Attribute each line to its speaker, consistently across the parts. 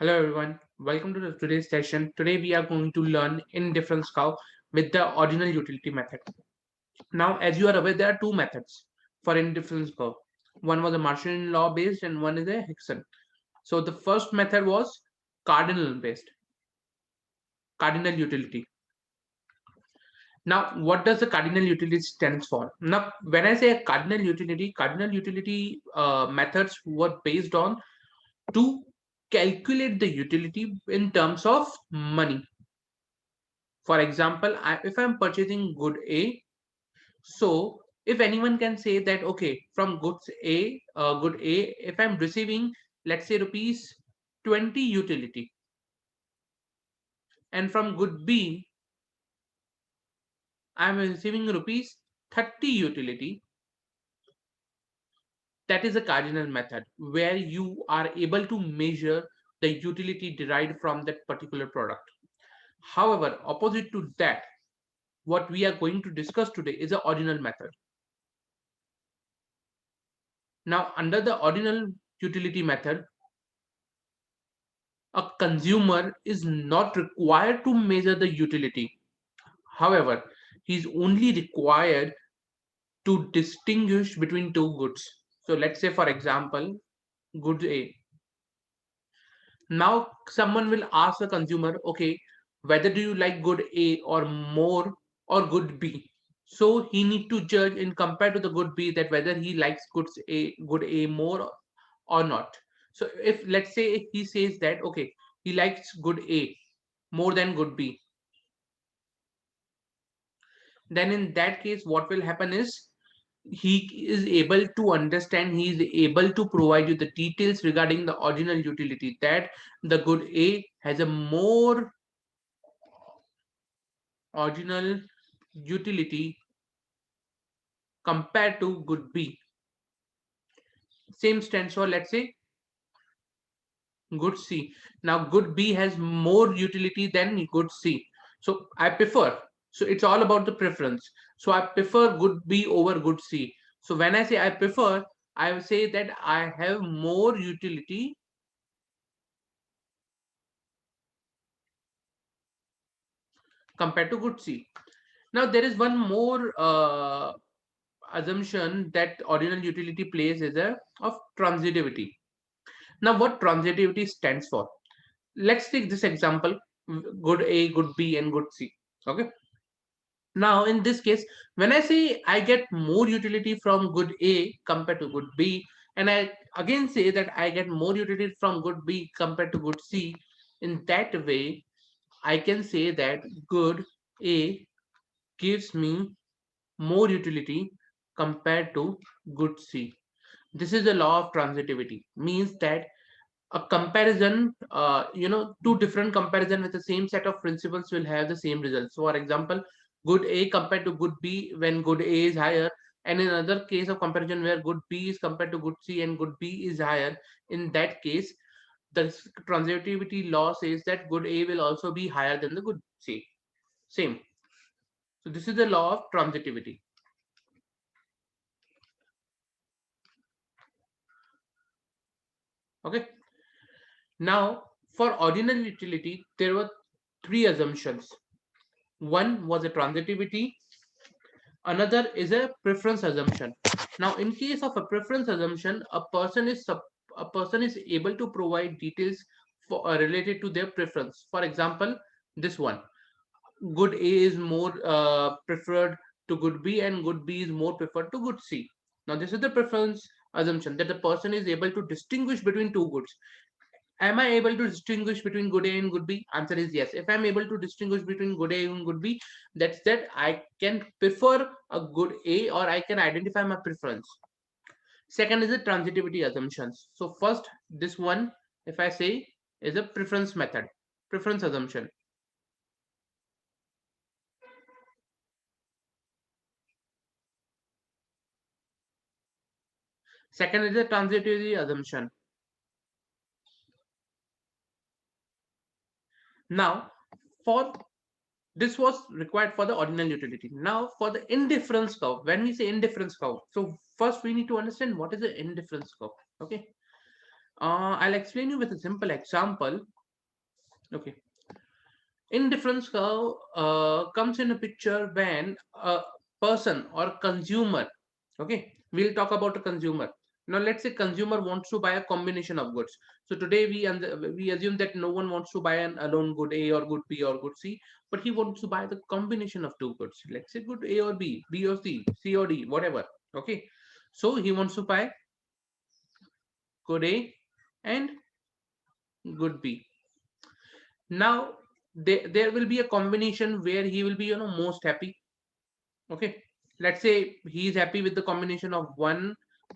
Speaker 1: Hello everyone, welcome to today's session. Today we are going to learn indifference curve with the ordinal utility method. Now, as you are aware, there are two methods for indifference curve. One was a Marginal law based and one is a Hicks-Allen. So the first method was cardinal based, cardinal utility. Now, what does the cardinal utility stands for? Now, when I say cardinal utility methods were based on to calculate the utility in terms of money. For example, if I'm purchasing good A, so if anyone can say that, okay, from good A, if I'm receiving, let's say rupees 20 utility, and from good B, I'm receiving rupees 30 utility. That is a cardinal method where you are able to measure the utility derived from that particular product. However, opposite to that, what we are going to discuss today is the ordinal method. Now, under the ordinal utility method, a consumer is not required to measure the utility. However, he is only required to distinguish between two goods. So let's say, for example, good A. Now, someone will ask the consumer, okay, whether do you like good A or more or good B? So he need to judge and compare to the good B that whether he likes good A more or not. So if let's say he says that okay, he likes good A more than good B, then in that case what will happen is he is able to understand, he is able to provide you the details regarding the original utility, that the good A has a more original utility compared to good B. Same stands for, let's say, good C. Now good B has more utility than good C. So I prefer. So it's all about the preference. So I prefer good B over good C. So when I say I prefer, I will say that I have more utility compared to good C. Now there is one more assumption that ordinal utility plays is a of transitivity. Now what transitivity stands for? Let's take this example: good A, good B, and good C. Okay. Now, in this case, when I say I get more utility from good A compared to good B, and I again say that I get more utility from good B compared to good C, in that way, I can say that good A gives me more utility compared to good C. This is the law of transitivity, means that a comparison, two different comparison with the same set of principles will have the same results. So for example, good A compared to good B when good A is higher, and in another case of comparison where good B is compared to good C and good B is higher, in that case the transitivity law says that good A will also be higher than the good C. Same. So this is the law of transitivity. Okay. Now for ordinal utility, there were three assumptions. One was a transitivity, another is a preference assumption. Now in case of a preference assumption, a person is able to provide details for related to their preference. For example, this one, good A is more preferred to good B and good B is more preferred to good C. Now this is the preference assumption, that the person is able to distinguish between two goods. Am I able to distinguish between good A and good B? Answer is yes. If I'm able to distinguish between good A and good B, that's that I can prefer a good A, or I can identify my preference. Second is the transitivity assumptions. So first, this one, if I say, is a preference method, preference assumption. Second is the transitivity assumption. Now for this was required for the ordinal utility. Now for the indifference curve, when we say indifference curve, so first we need to understand what is the indifference curve. Okay. I'll explain you with a simple example. Okay. Indifference curve comes in a picture when a person or consumer, okay, we'll talk about a consumer. Now let's say consumer wants to buy a combination of goods. So today we assume that no one wants to buy an alone good A or good B or good C, but he wants to buy the combination of two goods. Let's say good A or B, B or C, C or D, whatever. Okay, so he wants to buy good A and good B. Now there will be a combination where he will be, most happy. Okay, let's say he is happy with the combination of 1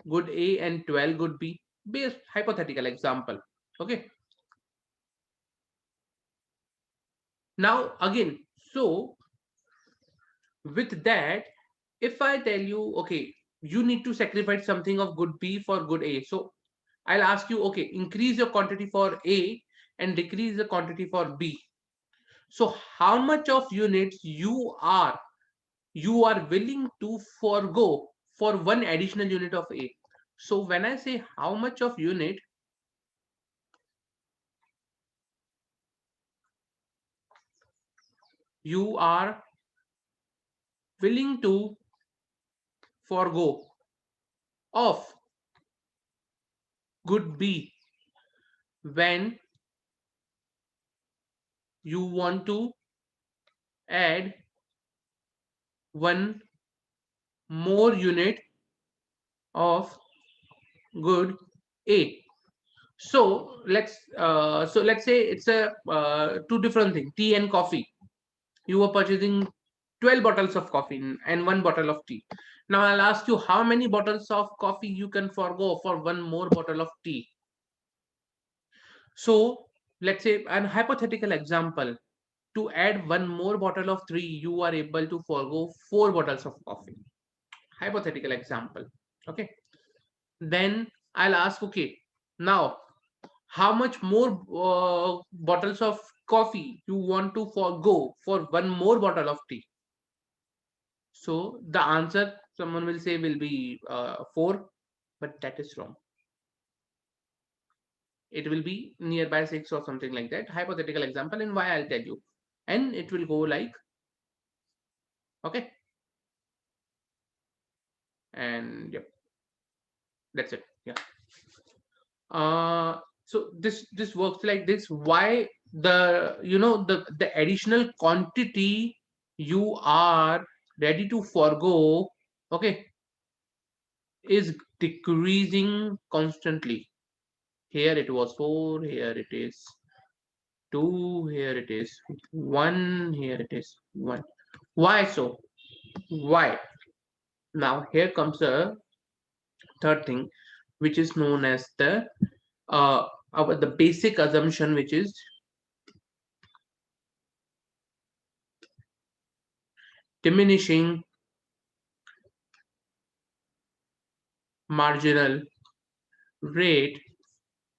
Speaker 1: good A and 12 good B, based hypothetical example. Okay, now again, so with that, if I tell you, okay, you need to sacrifice something of good B for good A, so I'll ask you, okay, increase your quantity for A and decrease the quantity for B. So how much of units you are willing to forego for one additional unit of A? So when I say how much of unit you are willing to forego of good B when you want to add one more unit of good A. So let's say it's a two different things, tea and coffee. You were purchasing 12 bottles of coffee and one bottle of tea. Now I'll ask you how many bottles of coffee you can forego for one more bottle of tea. So let's say an hypothetical example. To add one more bottle of three, you are able to forego four bottles of coffee. Hypothetical example. Okay. Then I'll ask, okay, now how much more bottles of coffee you want to forego for one more bottle of tea? So the answer someone will say will be 4, but that is wrong. It will be nearby 6 or something like that. Hypothetical example, and why I'll tell you. And it will go like, okay, and yep, that's it. Yeah. So this works like this. Why the additional quantity you are ready to forego, okay, is decreasing constantly. Here it was 4, here it is 2, here it is 1, here it is 1. Why so? Why? Now here comes the third thing, which is known as the basic assumption, which is diminishing marginal rate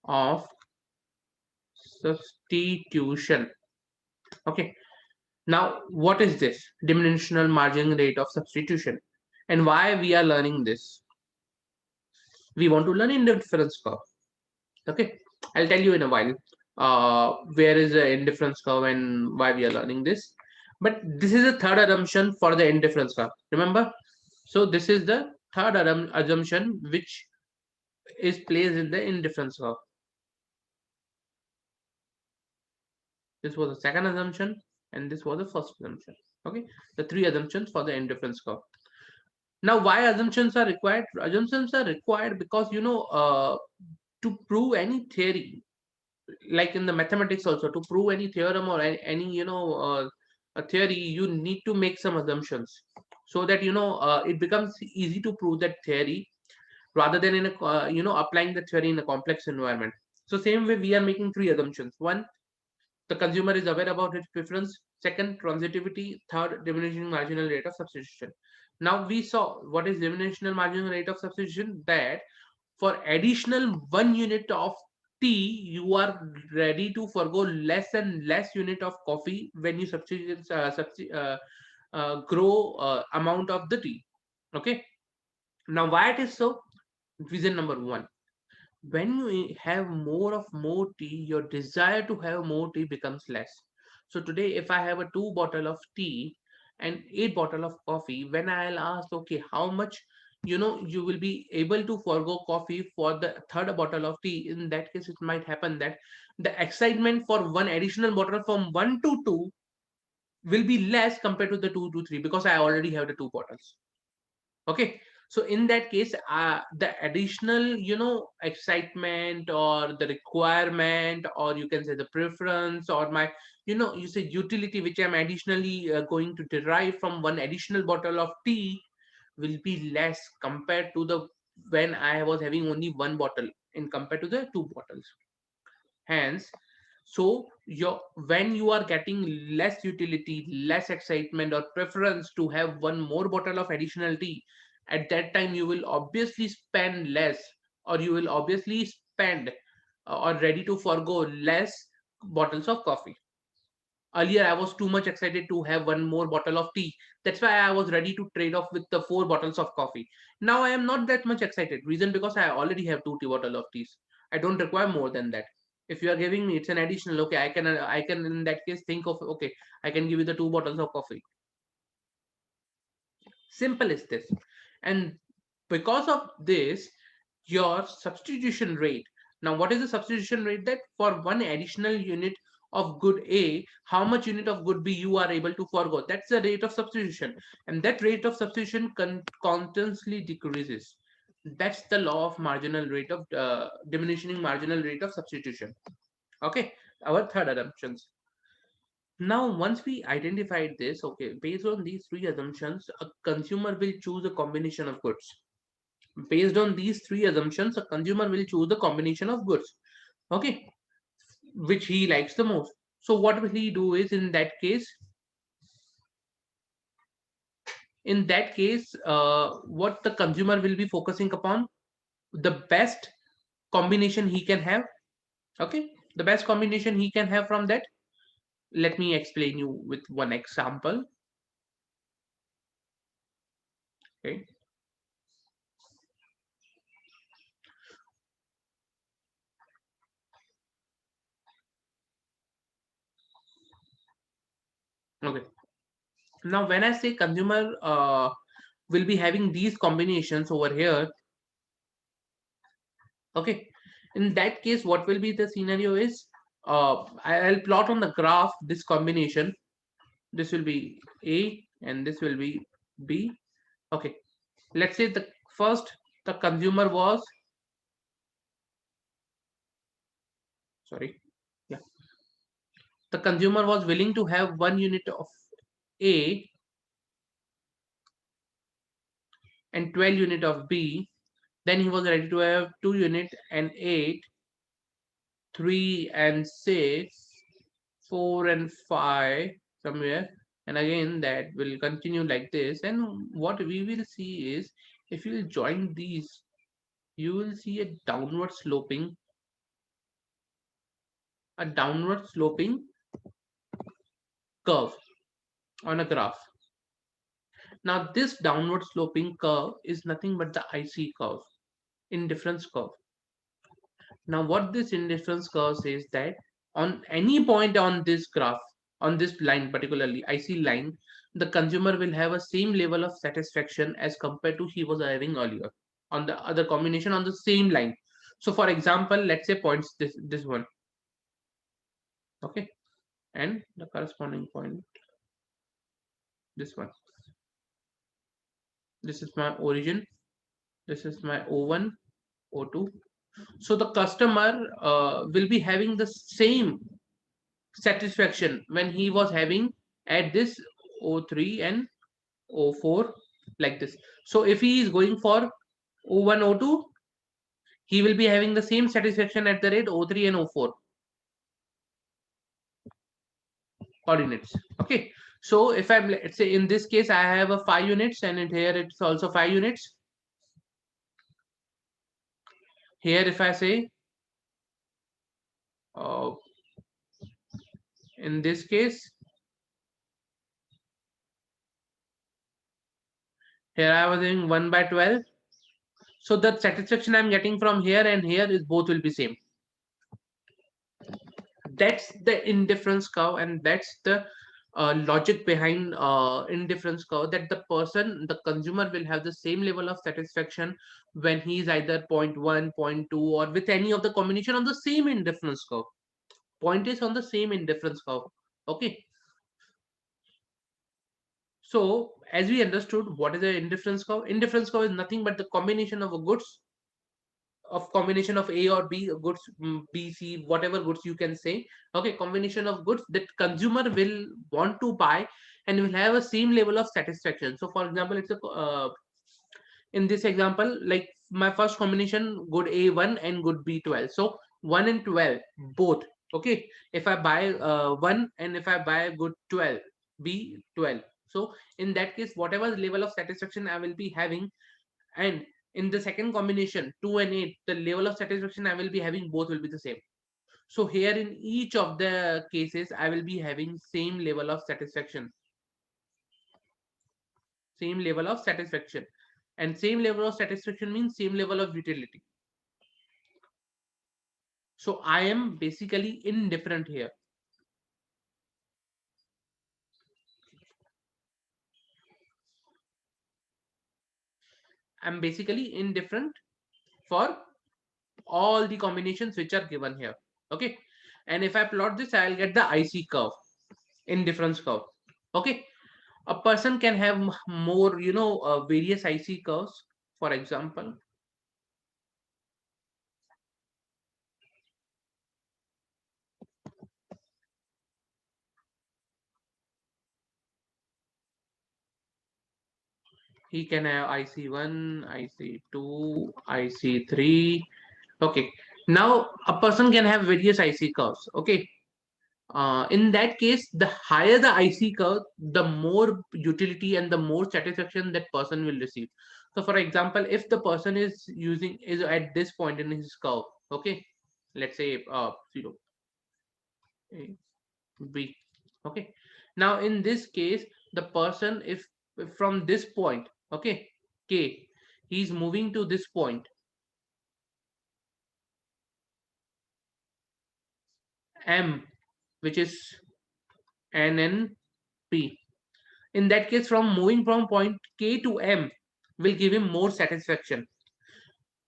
Speaker 1: of substitution. Okay, now what is this diminishing marginal rate of substitution, and why we are learning this? We want to learn indifference curve. Okay, I'll tell you in a while where is the indifference curve and why we are learning this. But this is the third assumption for the indifference curve, remember. So this is the third assumption which is placed in the indifference curve. This was the second assumption, and this was the first assumption. Okay, the three assumptions for the indifference curve. Now, why assumptions are required? Assumptions are required because to prove any theory, like in the mathematics also, to prove any theorem or any a theory, you need to make some assumptions so that it becomes easy to prove that theory rather than in a applying the theory in a complex environment. So same way we are making three assumptions. One, the consumer is aware about its preference. Second, transitivity. Third, diminishing marginal rate of substitution. Now we saw what is diminishing marginal rate of substitution, that for additional 1 unit of tea, you are ready to forego less and less unit of coffee when you grow amount of the tea. Okay. Now why it is so? Reason number one. When you have more tea, your desire to have more tea becomes less. So today, if I have a 2 bottle of tea and 8 bottle of coffee, when I'll ask, okay, how much you will be able to forego coffee for the third bottle of tea, in that case it might happen that the excitement for one additional bottle from 1 to 2 will be less compared to the 2 to 3, because I already have the 2 bottles. Okay, so in that case, the additional excitement or the requirement, or you can say the preference, or my you say utility, which I'm additionally going to derive from one additional bottle of tea, will be less compared to the when I was having only one bottle in compared to the 2 bottles. Hence, so your when you are getting less utility, less excitement or preference to have one more bottle of additional tea, at that time you will obviously spend less, or you will obviously spend or ready to forego less bottles of coffee. Earlier, I was too much excited to have one more bottle of tea. That's why I was ready to trade off with the 4 bottles of coffee. Now I am not that much excited. Reason, because I already have 2 tea bottle of teas. I don't require more than that. If you are giving me, it's an additional. Okay, I can in that case think of, okay, I can give you the 2 bottles of coffee. Simple is this. And because of this, your substitution rate. Now, what is the substitution rate? That for one additional unit of good A, how much unit of good B you are able to forego. That's the rate of substitution. And that rate of substitution constantly decreases. That's the law of marginal rate of diminishing marginal rate of substitution. Okay, our third assumptions. Now, once we identified this, okay, based on these three assumptions, a consumer will choose a combination of goods. Based on these three assumptions, a consumer will choose the combination of goods, okay, which he likes the most. So, what will he do is, in that case, what the consumer will be focusing upon, the best combination he can have, okay, the best combination he can have from that. Let me explain you with one example. Okay. Okay. Now, when I say consumer will be having these combinations over here, okay, in that case, what will be the scenario is, I'll plot on the graph this combination. This will be A and this will be B. Okay, let's say the first, the consumer was, sorry, yeah, the consumer was willing to have 1 unit of A and 12 unit of B. Then he was ready to have 2 unit and 8, 3 and 6, 4 and 5 somewhere, and again that will continue like this. And what we will see is, if you will join these, you will see a downward sloping curve on a graph. Now this downward sloping curve is nothing but the IC curve, indifference curve. Now, what this indifference curve says, that on any point on this graph, on this line, particularly IC line, the consumer will have a same level of satisfaction as compared to he was having earlier on the other combination on the same line. So, for example, let's say points this one, okay, and the corresponding point this one. This is my origin. This is my O1, O2. So the customer will be having the same satisfaction when he was having at this O3 and O4, like this. So if he is going for O1, O2, he will be having the same satisfaction at the rate O3 and O4 coordinates. Okay. So if I'm, let's say in this case I have a 5 units, and here it's also 5 units. Here if I say uh, in this case, here I was having 1/12. So the satisfaction I'm getting from here and here is both will be same. That's the indifference curve, and that's the logic behind indifference curve, that the consumer will have the same level of satisfaction when he is either point 0.1, point 0.2, or with any of the combination on the same indifference curve. Point is on the same indifference curve. Okay. So as we understood, what is the indifference curve? Indifference curve is nothing but the combination of a goods, of combination of A or B goods, B, C, whatever goods you can say. Okay, combination of goods that consumer will want to buy and will have a same level of satisfaction. So for example, it's a in this example, like my first combination, good A1 and good B12. So 1 and 12 both. Okay, if I buy 1 and if I buy good 12, B12. So in that case, whatever level of satisfaction I will be having, and in the second combination 2 and 8, the level of satisfaction I will be having both will be the same. So here in each of the cases I will be having same level of satisfaction, same level of satisfaction. And same level of satisfaction means same level of utility. So I am basically indifferent here. I'm basically indifferent for all the combinations which are given here. Okay, and if I plot this, I'll get the IC curve, indifference curve. Okay, a person can have more, various IC curves. For example, he can have IC1, IC2, IC3. Okay, now a person can have various IC curves. Okay, in that case, the higher the IC curve, the more utility and the more satisfaction that person will receive. So for example, if the person is at this point in his curve, okay, let's say 0, A, B. Okay, now in this case, the person, if from this point, okay, K, he's moving to this point M, which is NNP. In that case, from moving from point K to M will give him more satisfaction.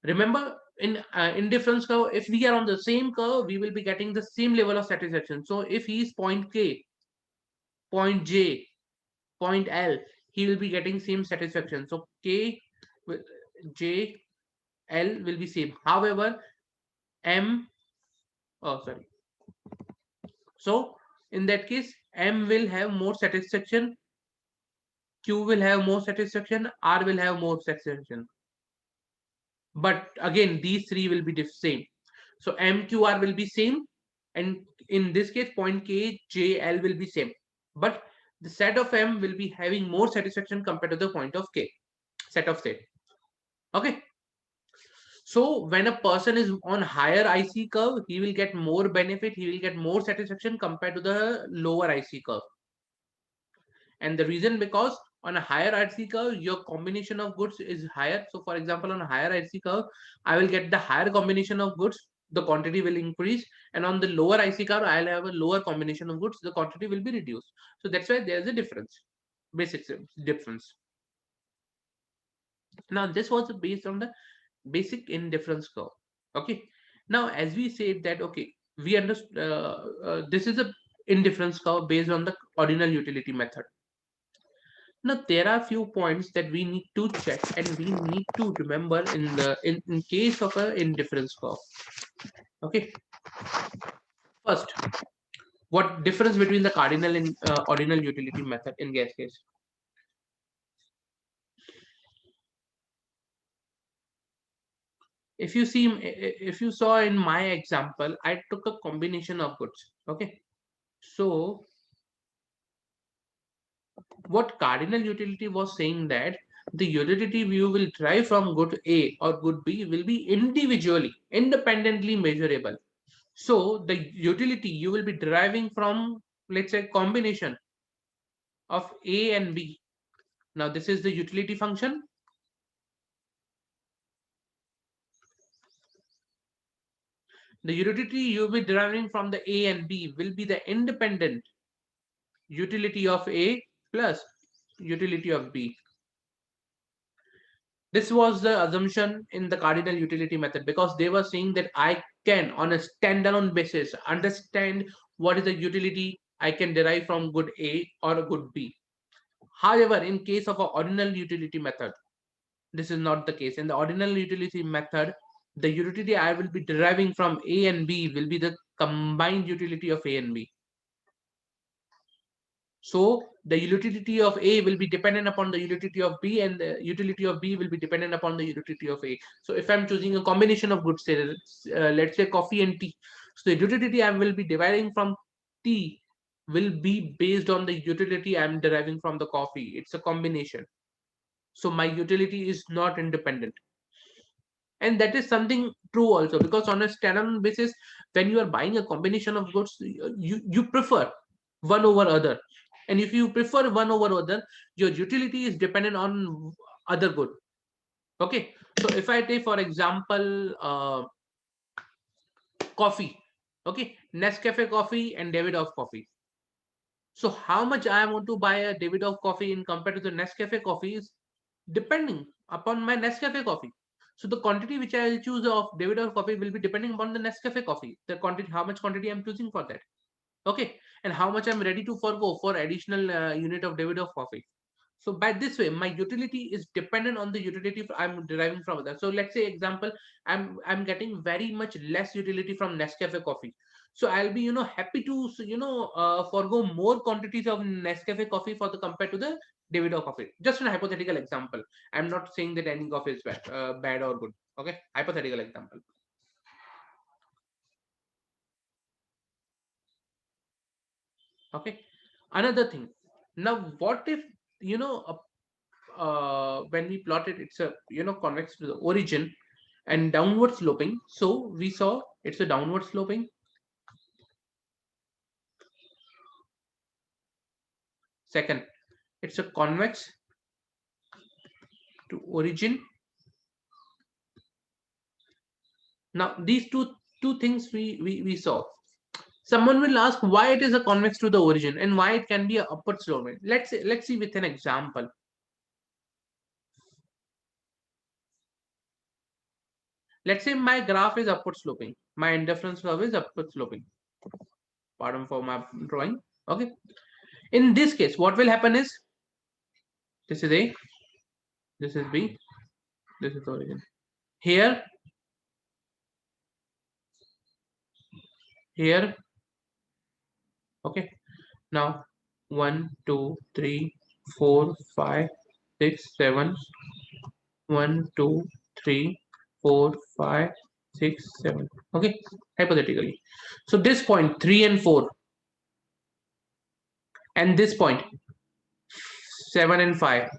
Speaker 1: Remember, in indifference curve, if we are on the same curve, we will be getting the same level of satisfaction. So if he is point K, point J, point L, he will be getting same satisfaction. So K, J, L will be same. However, M, oh sorry. So in that case, M will have more satisfaction, Q will have more satisfaction, R will have more satisfaction. But again, these three will be same. So MQR will be same, and in this case, point K, J, L will be same. But the set of M will be having more satisfaction compared to the point of K, set of state. Okay. So when a person is on higher IC curve, he will get more benefit, he will get more satisfaction compared to the lower IC curve. And the reason, because on a higher IC curve, your combination of goods is higher. So for example, on a higher IC curve, I will get the higher combination of goods, the quantity will increase. And on the lower IC curve, I'll have a lower combination of goods, the quantity will be reduced. So that's why there's a difference, basic difference. Now this was based on the basic indifference curve. Okay, now as we said that, okay, we understand this is a indifference curve based on the ordinal utility method. Now there are few points that we need to check and we need to remember in case of a indifference curve. Okay, first, what difference between the cardinal and ordinal utility method in gas case? If you see, if you saw in my example, I took a combination of goods. Okay, so what cardinal utility was saying, that the utility you will derive from good A or good B will be individually, independently measurable. So the utility you will be deriving from, let's say, combination of A and B. Now this is the utility function. The utility you'll be deriving from the A and B will be the independent utility of A plus utility of B. This was the assumption in the cardinal utility method, because they were saying that I can, on a standalone basis, understand what is the utility I can derive from good A or a good B. However, in case of an ordinal utility method, this is not the case. In the ordinal utility method, the utility I will be deriving from A and B will be the combined utility of A and B. So the utility of A will be dependent upon the utility of B, and the utility of B will be dependent upon the utility of A. So if I'm choosing a combination of goods, let's say coffee and tea, so the utility I will be deriving from tea will be based on the utility I'm deriving from the coffee. It's a combination. So my utility is not independent. And that is something true also, because on a standalone basis, when you are buying a combination of goods, you prefer one over other. And if you prefer one over other, your utility is dependent on other good. Okay, so if I take for example coffee, okay, Nescafe coffee and Davidoff coffee. So how much I want to buy a Davidoff coffee in compared to the Nescafe coffee is depending upon my Nescafe coffee. So the quantity which I will choose of Davidoff coffee will be depending upon the Nescafe coffee. The quantity, how much quantity I'm choosing for that. Okay, and how much I'm ready to forgo for additional unit of Davidoff coffee. So by this way, my utility is dependent on the utility I'm deriving from that. So let's say example, I'm getting very much less utility from Nescafe coffee. So I'll be happy to forgo more quantities of Nescafe coffee for the compared to the Davidoff coffee. Just an hypothetical example. I'm not saying that any coffee is bad or good. Okay, hypothetical example. Okay, another thing. Now, what if when we plot it, it's a convex to the origin and downward sloping. So we saw it's a downward sloping. Second, it's a convex to origin. Now these two things we saw. Someone will ask why it is a convex to the origin and why it can be a upward sloping. Let's see with an example. Let's say my graph is upward sloping. My indifference curve is upward sloping. Pardon for my drawing. Okay. In this case, what will happen is this is A, this is B, this is the origin. Here, here, okay. Now 1, 2, 3, 4, 5, 6, 7. 1, 2, 3, 4, 5, 6, 7. Okay, hypothetically. So this point 3 and 4, and this point 7 and 5.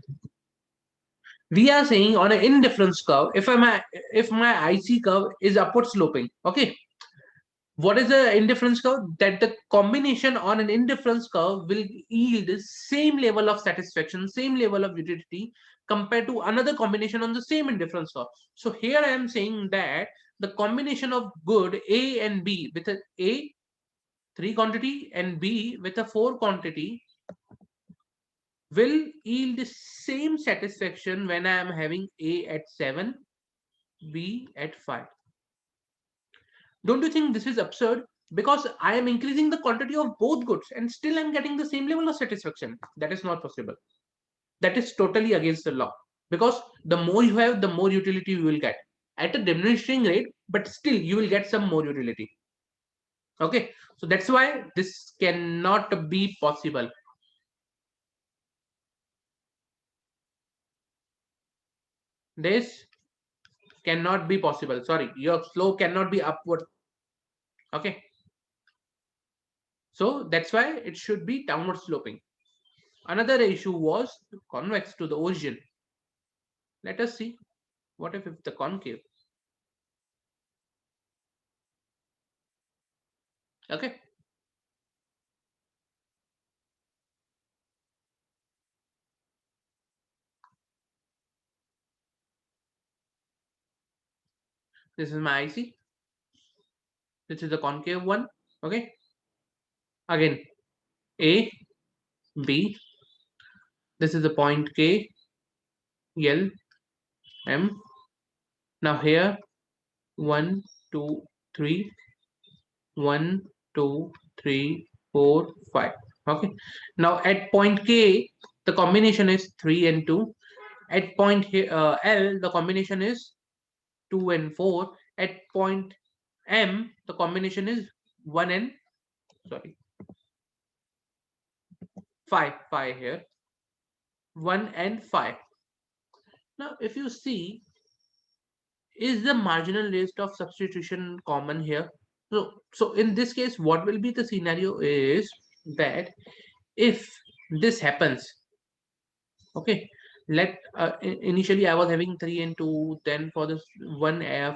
Speaker 1: We are saying on an indifference curve, if my IC curve is upward sloping, okay, what is the indifference curve? That the combination on an indifference curve will yield same level of satisfaction, same level of utility compared to another combination on the same indifference curve. So here I am saying that the combination of good A and B with a 3 quantity and B with a 4 quantity will yield the same satisfaction when I am having A at 7, B at 5. Don't you think this is absurd? Because I am increasing the quantity of both goods and still I'm getting the same level of satisfaction. That is not possible. That is totally against the law. Because the more you have, the more utility you will get at a diminishing rate, but still you will get some more utility. Okay, so that's why this cannot be possible. This cannot be possible. Sorry, your slope cannot be upward. Okay, so that's why it should be downward sloping. Another issue was convex to the origin. Let us see what if the concave. Okay, this is my IC. This is the concave one. Okay. Again, A, B. This is the point K, L, M. Now here, 1, 2, 3, 1, 2, 3, 4, 5. Okay. Now at point K, the combination is 3 and 2. At point L, the combination is 2 and 4. At point M, the combination is 1 and, sorry, 5 here. 1 and 5. Now, if you see, is the marginal rate of substitution common here? So in this case, what will be the scenario is that if this happens, okay, initially I was having 3 and 2, then for this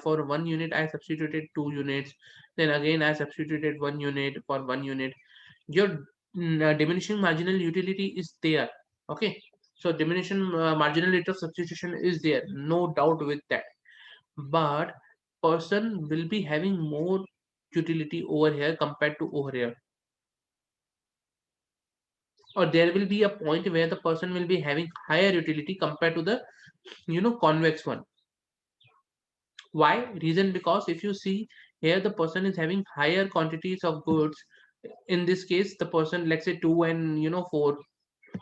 Speaker 1: for 1 unit I substituted 2 units, then again I substituted 1 unit for 1 unit. Your diminishing marginal utility is there. Okay, so diminishing marginal rate of substitution is there, no doubt with that. But person will be having more utility over here compared to over here, or there will be a point where the person will be having higher utility compared to the convex one. Why? Reason, because if you see here, the person is having higher quantities of goods. In this case, the person, let's say 2 and 4,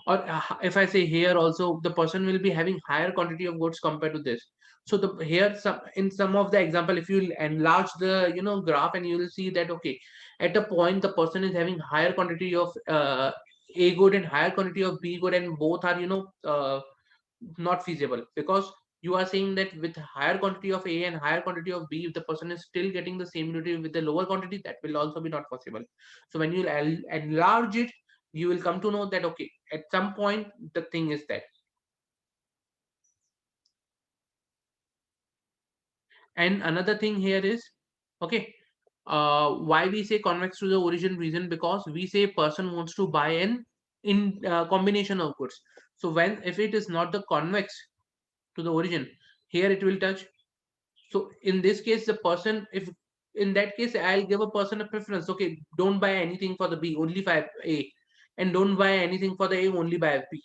Speaker 1: or if I say here also, the person will be having higher quantity of goods compared to this. So the here, some of the example, if you enlarge the graph, and you will see that, okay, at a point the person is having higher quantity of A good and higher quantity of B good, and both are not feasible, because you are saying that with higher quantity of A and higher quantity of B, if the person is still getting the same nutrient with the lower quantity, that will also be not possible. So when you enlarge it, you will come to know that, okay, at some point the thing is that. And another thing here is, okay, why we say convex to the origin? Reason, because we say person wants to buy an in combination of goods. So when, if it is not the convex to the origin, here it will touch. So in this case, the person, if in that case, I'll give a person a preference. Okay, don't buy anything for the B, only for A, and don't buy anything for the A, only buy B.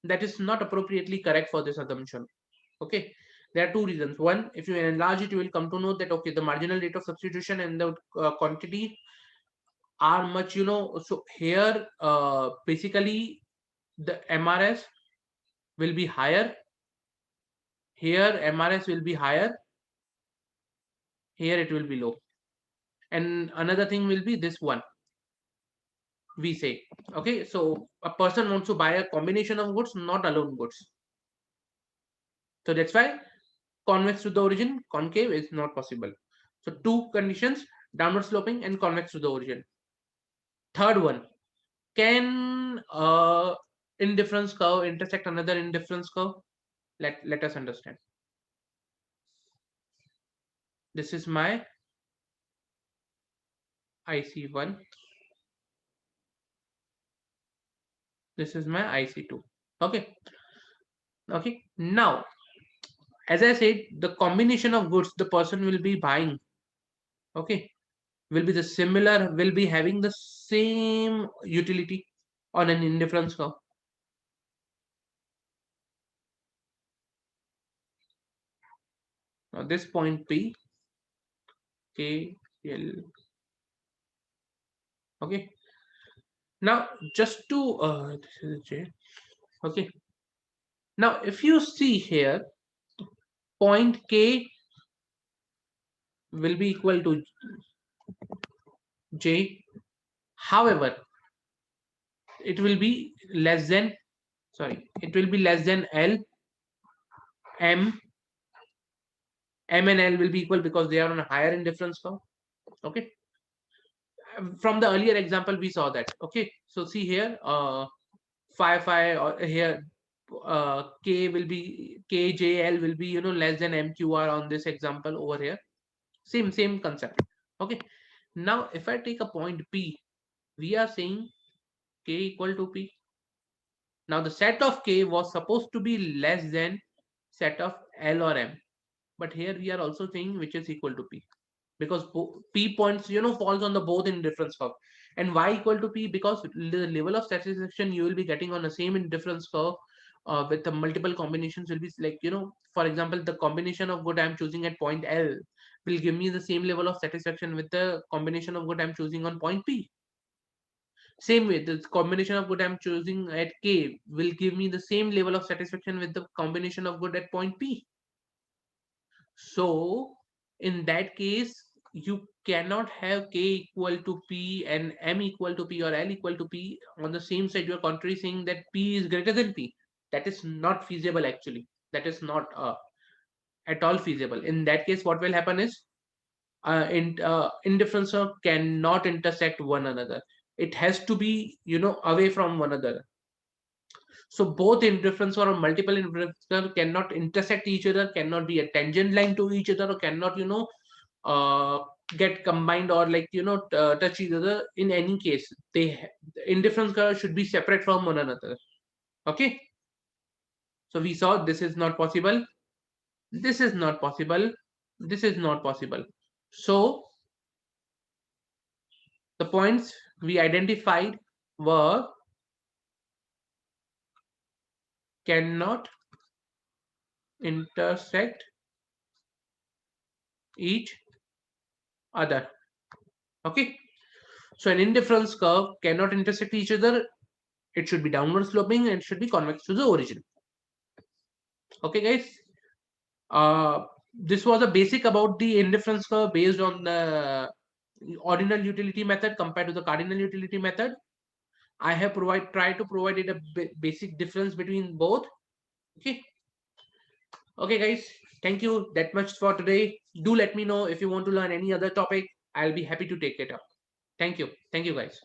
Speaker 1: That is not appropriately correct for this assumption. Okay, there are two reasons. One, if you enlarge it, you will come to know that, okay, the marginal rate of substitution and the quantity are much. So here, basically, the MRS will be higher. Here, MRS will be higher. Here, it will be low. And another thing will be this one, we say. Okay, so a person wants to buy a combination of goods, not alone goods. So that's why convex to the origin, concave is not possible. So two conditions, downward sloping and convex to the origin. Third one, can indifference curve intersect another indifference curve? Let us understand. This is my IC1. This is my IC2. Okay. Okay. Now, as I said, the combination of goods the person will be buying, okay, will be the similar, will be having the same utility on an indifference curve. Now this point P, K, L. Okay. Now just to this is J. Okay. Now if you see here, point K will be equal to J. However, it will be less than, sorry, it will be less than L. M and L will be equal because they are on a higher indifference curve. Okay. From the earlier example, we saw that. Okay. So see here, phi or here, K will be KJL will be less than MQR on this example over here. Same concept. Okay. Now if I take a point P, we are saying K equal to P. Now the set of K was supposed to be less than set of L or M, but here we are also saying which is equal to P. because P points, falls on the both indifference curve. And why equal to P? Because the level of satisfaction you will be getting on the same indifference curve with the multiple combinations will be like, for example, the combination of good I'm choosing at point L will give me the same level of satisfaction with the combination of good I'm choosing on point P. Same way, the combination of good I'm choosing at K will give me the same level of satisfaction with the combination of good at point P. So in that case, you cannot have K equal to P and M equal to P or L equal to P on the same side. You're contrary saying that P is greater than P. That is not feasible actually. That is not at all feasible. In that case, what will happen is indifference curve cannot intersect one another. It has to be, away from one another. So both indifference or multiple indifference curve cannot intersect each other, cannot be a tangent line to each other, or cannot, uh, get combined or like, touch each other. In any case, the indifference curve should be separate from one another. Okay. So we saw this is not possible. This is not possible. This is not possible. So the points we identified were cannot intersect each other. Okay. So an indifference curve cannot intersect each other. It should be downward sloping and should be convex to the origin. Okay, guys. This was a basic about the indifference curve based on the ordinal utility method compared to the cardinal utility method. I have tried to provide it a basic difference between both. Okay. Okay, guys. Thank you that much for today. Do let me know if you want to learn any other topic. I'll be happy to take it up. Thank you. Thank you, guys.